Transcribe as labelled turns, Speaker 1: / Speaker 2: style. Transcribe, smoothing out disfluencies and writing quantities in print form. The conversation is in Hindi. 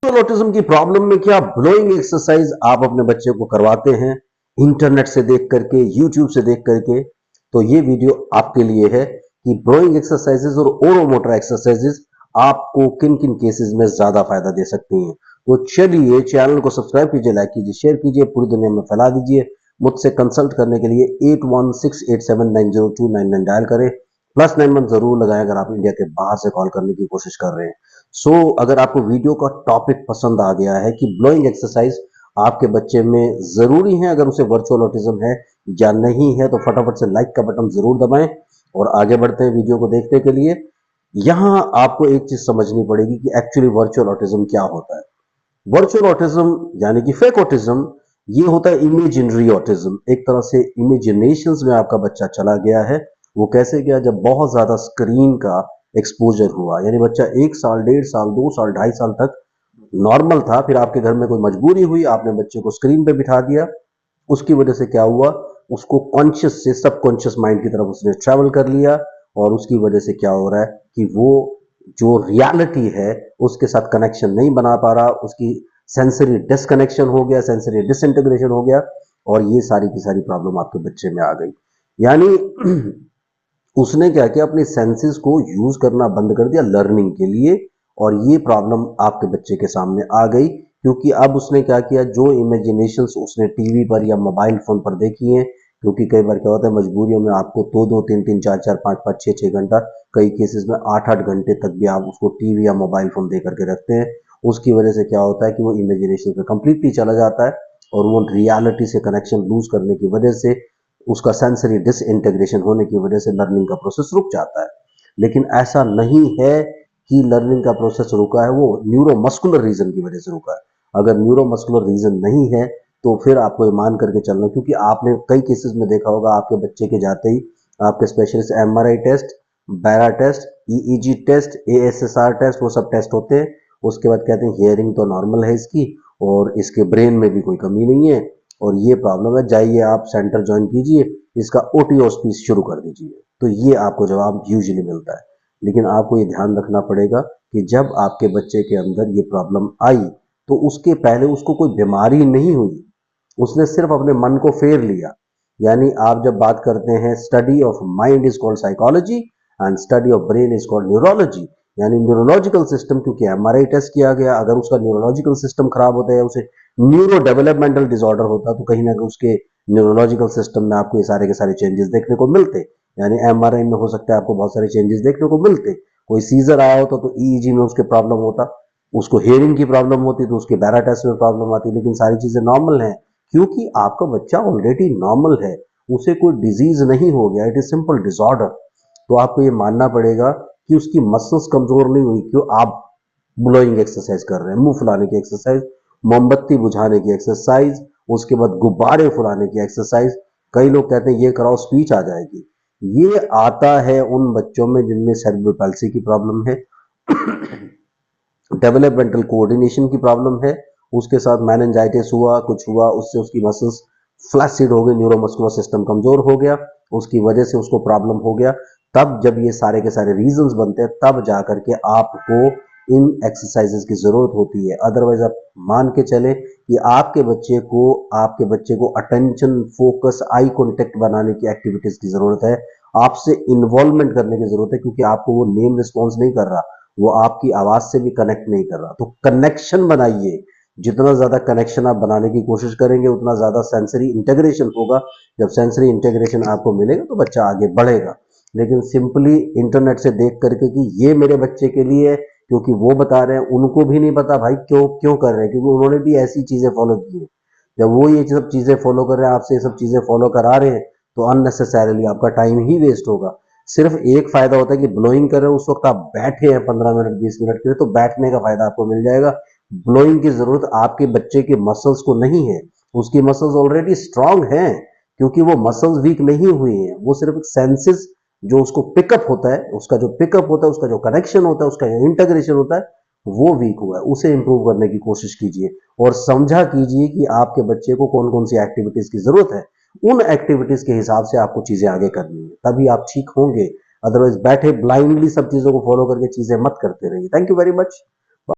Speaker 1: वर्चुअल ऑटिज्म की प्रॉब्लम में क्या ब्लोइंग एक्सरसाइज आप अपने बच्चे को करवाते हैं इंटरनेट से देख करके, यूट्यूब से देख करके, तो ये वीडियो आपके लिए है कि ब्लोइंग एक्सरसाइजेस और ओरोमोटर एक्सरसाइजेस आपको किन किन केसेस में ज्यादा फायदा दे सकती हैं। तो चलिए चैनल को सब्सक्राइब कीजिए, लाइक कीजिए, शेयर कीजिए, पूरी दुनिया में फैला दीजिए। मुझसे कंसल्ट करने के लिए 8168790299 डायल करें, +91 जरूर लगाएं अगर आप इंडिया के बाहर से कॉल करने की कोशिश कर रहे हैं। अगर आपको वीडियो का टॉपिक पसंद आ गया है कि ब्लोइंग एक्सरसाइज आपके बच्चे में जरूरी है, अगर उसे वर्चुअल ऑटिज्म है या नहीं है, तो फटाफट से लाइक का बटन जरूर दबाएं और आगे बढ़ते हैं वीडियो को देखने के लिए। यहां आपको एक चीज समझनी पड़ेगी कि एक्चुअली वर्चुअल ऑटिज्म क्या होता है। वर्चुअल ऑटिज्म यानी कि फेक ऑटिज्म, ये होता है इमेजिनरी ऑटिज्म। एक तरह से इमेजिनेशंस में आपका बच्चा चला गया है। वो कैसे गया? जब बहुत ज्यादा स्क्रीन का एक्सपोजर हुआ, यानी बच्चा 1 साल, 1.5 साल, 2 साल, 2.5 साल तक नॉर्मल था, फिर आपके घर में कोई मजबूरी हुई, आपने बच्चे को स्क्रीन पे बिठा दिया। उसकी वजह से क्या हुआ? उसको कॉन्शियस से सबकॉन्शियस माइंड की तरफ उसने ट्रेवल कर लिया, और उसकी वजह से क्या हो रहा है कि वो जो रियलिटी है उसके साथ कनेक्शन नहीं बना पा रहा, उसकी सेंसरी डिसकनेक्शन हो गया, सेंसरी डिसइंटीग्रेशन हो गया, और ये सारी की सारी प्रॉब्लम आपके बच्चे में आ गई। यानी उसने क्या किया? अपने सेंसेस को यूज करना बंद कर दिया लर्निंग के लिए, और ये प्रॉब्लम आपके बच्चे के सामने आ गई। क्योंकि अब उसने क्या किया? जो इमेजिनेशंस उसने टीवी पर या मोबाइल फोन पर देखी हैं, क्योंकि कई बार क्या होता है मजबूरियों में आपको 2-2, 3-3, 4-4, 5-5, 6-6 घंटा, कई केसेस में 8-8 घंटे तक भी आप उसको टीवी या मोबाइल फोन दे करके रखते हैं। उसकी वजह से क्या होता है कि वो इमेजिनेशन पे कंप्लीटली चला जाता है, और वो रियलिटी से कनेक्शन लूज करने की वजह से, उसका सेंसरी डिसइंटीग्रेशन होने की वजह से लर्निंग का प्रोसेस रुक जाता है। लेकिन ऐसा नहीं है कि लर्निंग का प्रोसेस रुका है, वो न्यूरोमस्कुलर रीजन की वजह से रुका है। अगर न्यूरोमस्कुलर रीजन नहीं है तो फिर आपको ये मान करके चलना, क्योंकि आपने कई केसेस में देखा होगा आपके बच्चे के जाते ही आपके specialist MRI test, BERA test, EEG test, ASSR test, वो सब टेस्ट होते हैं। उसके बाद कहते हैं हियरिंग तो नॉर्मल है इसकी, और इसके ब्रेन में भी कोई कमी नहीं है, और ये प्रॉब्लम है, जाइए आप सेंटर ज्वाइन कीजिए, इसका ओटीओ शुरू कर दीजिए। तो ये आपको जवाब यूजुअली मिलता है। लेकिन आपको ये ध्यान रखना पड़ेगा कि जब आपके बच्चे के अंदर ये प्रॉब्लम आई तो उसके पहले उसको कोई बीमारी नहीं हुई, उसने सिर्फ अपने मन को फेर लिया। यानी आप जब बात करते हैं study of mind is called psychology and study of brain is called neurology, यानी न्यूरोलॉजिकल सिस्टम, क्योंकि एमआरआई टेस्ट किया गया, अगर उसका न्यूरोलॉजिकल सिस्टम खराब होता है, उसे न्यूरो डेवलपमेंटल डिसऑर्डर होता, तो कहीं ना कहीं उसके न्यूरोलॉजिकल सिस्टम में आपको ये सारे के सारे चेंजेस देखने को मिलते। यानी एमआरआई में हो सकता है आपको बहुत सारे चेंजेस देखने को मिलते। कोई सीजर आया होता तो ईईजी में उसके प्रॉब्लम होता, उसको हियरिंग की प्रॉब्लम होती तो उसके बैरा टेस्ट में प्रॉब्लम आती। लेकिन सारी चीजें नॉर्मल हैं, क्योंकि आपका बच्चा ऑलरेडी नॉर्मल है, उसे कोई डिजीज नहीं हो गया, इट इज सिंपल डिसऑर्डर। तो आपको ये मानना पड़ेगा कि उसकी मसल्स कमजोर नहीं हुई। क्यों? आप ब्लोइंग एक्सरसाइज कर रहे हैं, मुंह फुलाने की एक्सरसाइज, मोमबत्ती बुझाने की एक्सरसाइज, उसके बाद गुब्बारे फुलाने की एक्सरसाइज। कई लोग कहते हैं ये कराओ स्पीच आ जाएगी। ये आता है उन बच्चों में जिनमें सेरेब्रल पैल्सी की प्रॉब्लम है, डेवलपमेंटल कोऑर्डिनेशन की प्रॉब्लम है, उसके साथ मेनिंजाइटिस हुआ, कुछ हुआ, उससे उसकी मसल्स फ्लैसिड हो गई, न्यूरोमस्कुलर सिस्टम कमजोर हो गया, उसकी वजह से उसको प्रॉब्लम हो गया। तब जब ये सारे के सारे रीजंस बनते हैं, तब जाकर के आपको इन एक्सरसाइजेस की जरूरत होती है। अदरवाइज आप मान के चले कि आपके बच्चे को अटेंशन, फोकस, आई कॉन्टेक्ट बनाने की एक्टिविटीज की जरूरत है, आपसे इन्वॉल्वमेंट करने की जरूरत है, क्योंकि आपको वो नेम रिस्पॉन्स नहीं कर रहा, वो आपकी आवाज से भी कनेक्ट नहीं कर रहा। तो कनेक्शन बनाइए, जितना ज्यादा कनेक्शन आप बनाने की कोशिश करेंगे उतना ज्यादा सेंसरी इंटीग्रेशन होगा। जब सेंसरी इंटीग्रेशन आपको मिलेगा तो बच्चा आगे बढ़ेगा। लेकिन सिंपली इंटरनेट से देख करके कि ये मेरे बच्चे के लिए है क्योंकि वो बता रहे हैं, उनको भी नहीं पता भाई क्यों क्यों कर रहे हैं, क्योंकि उन्होंने भी ऐसी चीजें फॉलो की है। जब वो ये सब चीजें फॉलो कर रहे हैं, आपसे ये सब चीजें फॉलो करा रहे हैं, तो अननेसेसरीली आपका टाइम ही वेस्ट होगा। सिर्फ एक फायदा होता है कि ब्लोइंग कर रहे हो उस वक्त आप बैठे हैं 15 मिनट 20 मिनट के लिए, तो बैठने का फायदा आपको मिल जाएगा। ब्लोइंग की जरूरत आपके बच्चे के मसल्स को नहीं है, उसकी मसल्स ऑलरेडी स्ट्रांग हैं, क्योंकि वो मसल्स वीक नहीं हुई हैं, वो सिर्फ सेंसेस जो उसको पिकअप होता है, उसका जो पिकअप होता है, उसका जो कनेक्शन होता है, उसका जो इंटीग्रेशन होता है, वो वीक हुआ है। उसे इंप्रूव करने की कोशिश कीजिए और समझा कीजिए कि आपके बच्चे को कौन कौन सी एक्टिविटीज की जरूरत है। उन एक्टिविटीज के हिसाब से आपको चीजें आगे करनी है, तभी आप ठीक होंगे। अदरवाइज बैठे ब्लाइंडली सब चीजों को फॉलो करके चीजें मत करते रहिए। Thank you very much.